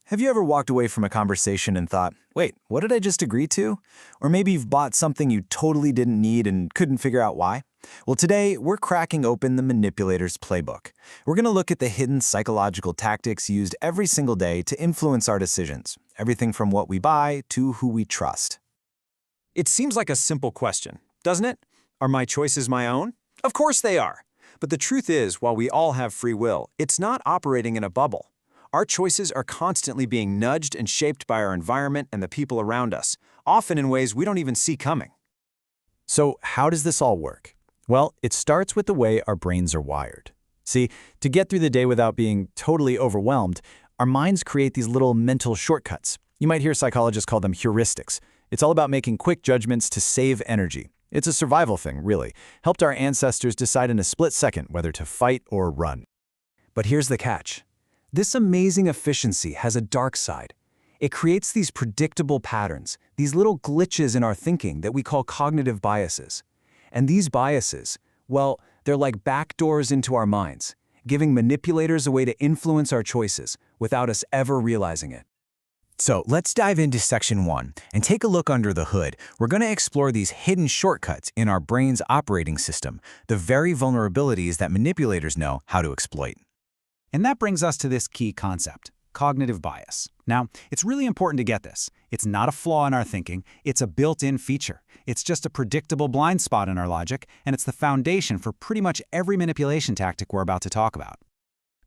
Have you ever walked away from a conversation and thought, wait, what did I just agree to? Or maybe you've bought something you totally didn't need and couldn't figure out why? Well, today we're cracking open the manipulator's playbook. We're going to look at the hidden psychological tactics used every single day to influence our decisions, everything from what we buy to who we trust. It seems like a simple question, doesn't it? Are my choices my own? Of course they are. But the truth is, while we all have free will, it's not operating in a bubble. Our choices are constantly being nudged and shaped by our environment and the people around us, often in ways we don't even see coming. So how does this all work? Well, it starts with the way our brains are wired. See, to get through the day without being totally overwhelmed, our minds create these little mental shortcuts. You might hear psychologists call them heuristics. It's all about making quick judgments to save energy. It's a survival thing, really. Helped our ancestors decide in a split second whether to fight or run. But here's the catch. This amazing efficiency has a dark side. It creates these predictable patterns, these little glitches in our thinking that we call cognitive biases. And these biases, well, they're like backdoors into our minds, giving manipulators a way to influence our choices without us ever realizing it. So let's dive into Section 1 and take a look under the hood. We're going to explore these hidden shortcuts in our brain's operating system, the very vulnerabilities that manipulators know how to exploit. And that brings us to this key concept, cognitive bias. Now, it's really important to get this. It's not a flaw in our thinking, it's a built-in feature. It's just a predictable blind spot in our logic, and it's the foundation for pretty much every manipulation tactic we're about to talk about.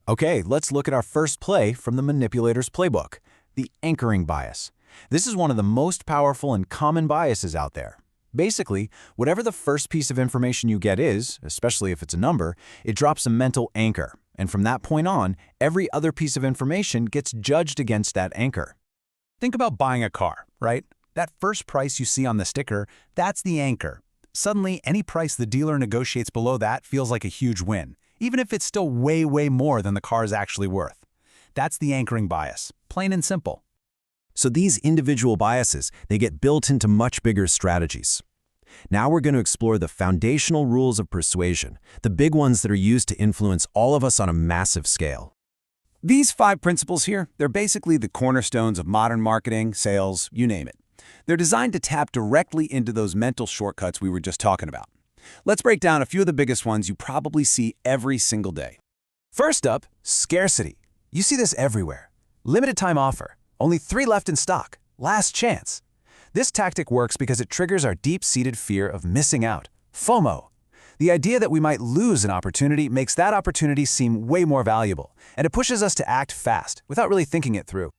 Okay, let's look at our first play from the manipulator's playbook, the anchoring bias. This is one of the most powerful and common biases out there. Basically, whatever the first piece of information you get is, especially if it's a number, it drops a mental anchor. And from that point on, every other piece of information gets judged against that anchor. Think about buying a car, right? That first price you see on the sticker, that's the anchor. Suddenly, any price the dealer negotiates below that feels like a huge win, even if it's still way more than the car is actually worth. That's the anchoring bias, plain and simple. So these individual biases, they get built into much bigger strategies. Now we're going to explore the foundational rules of persuasion, the big ones that are used to influence all of us on a massive scale. These 5 principles here, they're basically the cornerstones of modern marketing, sales, you name it. They're designed to tap directly into those mental shortcuts we were just talking about. Let's break down a few of the biggest ones you probably see every single day. First up, scarcity. You see this everywhere. Limited time offer. Only 3 left in stock. Last chance. This tactic works because it triggers our deep-seated fear of missing out, FOMO. The idea that we might lose an opportunity makes that opportunity seem way more valuable, and it pushes us to act fast without really thinking it through.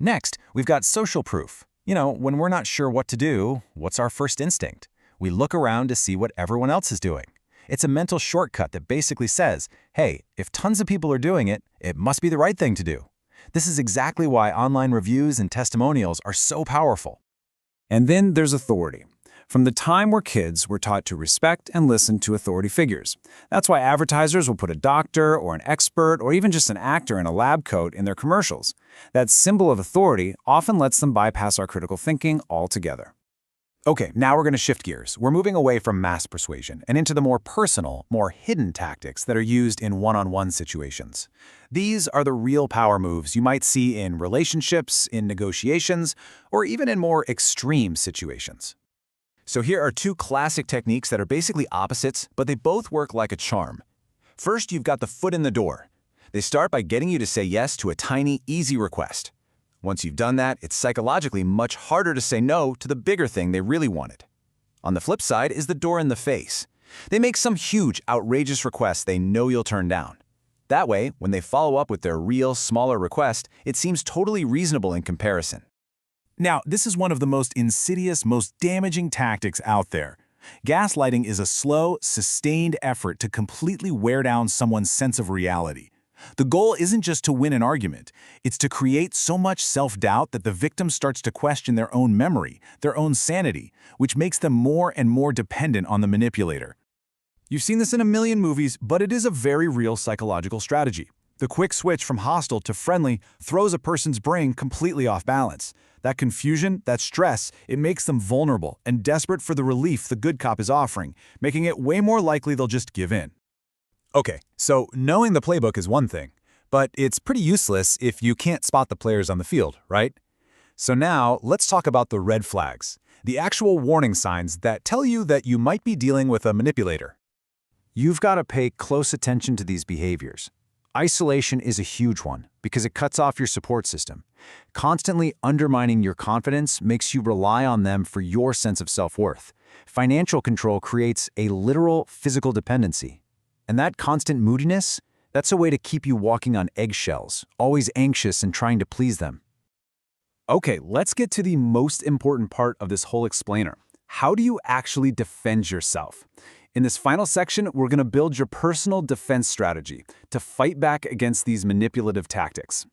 Next, we've got social proof. You know, when we're not sure what to do, what's our first instinct? We look around to see what everyone else is doing. It's a mental shortcut that basically says, hey, if tons of people are doing it, it must be the right thing to do. This is exactly why online reviews and testimonials are so powerful. And then there's authority. From the time we're kids, we're taught to respect and listen to authority figures. That's why advertisers will put a doctor or an expert or even just an actor in a lab coat in their commercials. That symbol of authority often lets them bypass our critical thinking altogether. Okay, now we're going to shift gears. We're moving away from mass persuasion and into the more personal, more hidden tactics that are used in one-on-one situations. These are the real power moves you might see in relationships, in negotiations, or even in more extreme situations. So here are 2 classic techniques that are basically opposites, but they both work like a charm. First, you've got the foot in the door. They start by getting you to say yes to a tiny, easy request. Once you've done that, it's psychologically much harder to say no to the bigger thing they really wanted. On the flip side is the door in the face. They make some huge, outrageous request they know you'll turn down. That way, when they follow up with their real, smaller request, it seems totally reasonable in comparison. Now, this is one of the most insidious, most damaging tactics out there. Gaslighting is a slow, sustained effort to completely wear down someone's sense of reality. The goal isn't just to win an argument, it's to create so much self-doubt that the victim starts to question their own memory, their own sanity, which makes them more and more dependent on the manipulator. You've seen this in a million movies, but it is a very real psychological strategy. The quick switch from hostile to friendly throws a person's brain completely off balance. That confusion, that stress, it makes them vulnerable and desperate for the relief the good cop is offering, making it way more likely they'll just give in. Okay, so knowing the playbook is one thing, But it's pretty useless if you can't spot the players on the field, right? So now, let's talk about the red flags, the actual warning signs that tell you that you might be dealing with a manipulator. You've got to pay close attention to these behaviors. Isolation is a huge one because it cuts off your support system. Constantly undermining your confidence makes you rely on them for your sense of self-worth. Financial control creates a literal physical dependency. And that constant moodiness, that's a way to keep you walking on eggshells, always anxious and trying to please them. Okay, let's get to the most important part of this whole explainer. How do you actually defend yourself? In this final section, we're going to build your personal defense strategy to fight back against these manipulative tactics.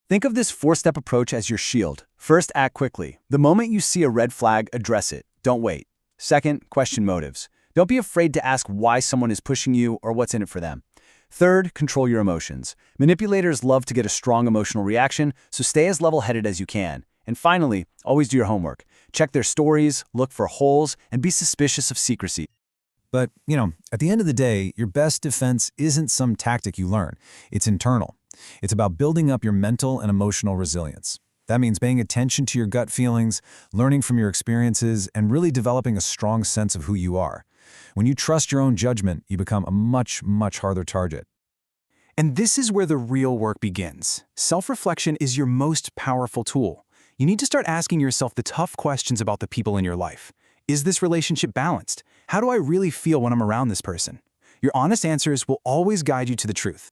Think of this four-step approach as your shield. First, act quickly. The moment you see a red flag, address it. Don't wait. Second, question motives. Don't be afraid to ask why someone is pushing you or what's in it for them. Third, control your emotions. Manipulators love to get a strong emotional reaction, so stay as level-headed as you can. And finally, always do your homework. Check their stories, look for holes, and be suspicious of secrecy. But, at the end of the day, your best defense isn't some tactic you learn. It's internal. It's about building up your mental and emotional resilience. That means paying attention to your gut feelings, learning from your experiences, and really developing a strong sense of who you are. When you trust your own judgment, you become a much, much harder target. And this is where the real work begins. Self-reflection is your most powerful tool. You need to start asking yourself the tough questions about the people in your life. Is this relationship balanced? How do I really feel when I'm around this person? Your honest answers will always guide you to the truth.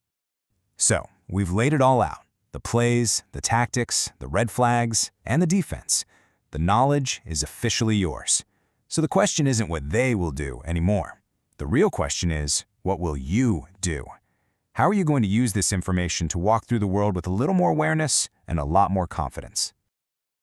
So, we've laid it all out. The plays, the tactics, the red flags, and the defense. The knowledge is officially yours. So the question isn't what they will do anymore. The real question is, what will you do? How are you going to use this information to walk through the world with a little more awareness and a lot more confidence?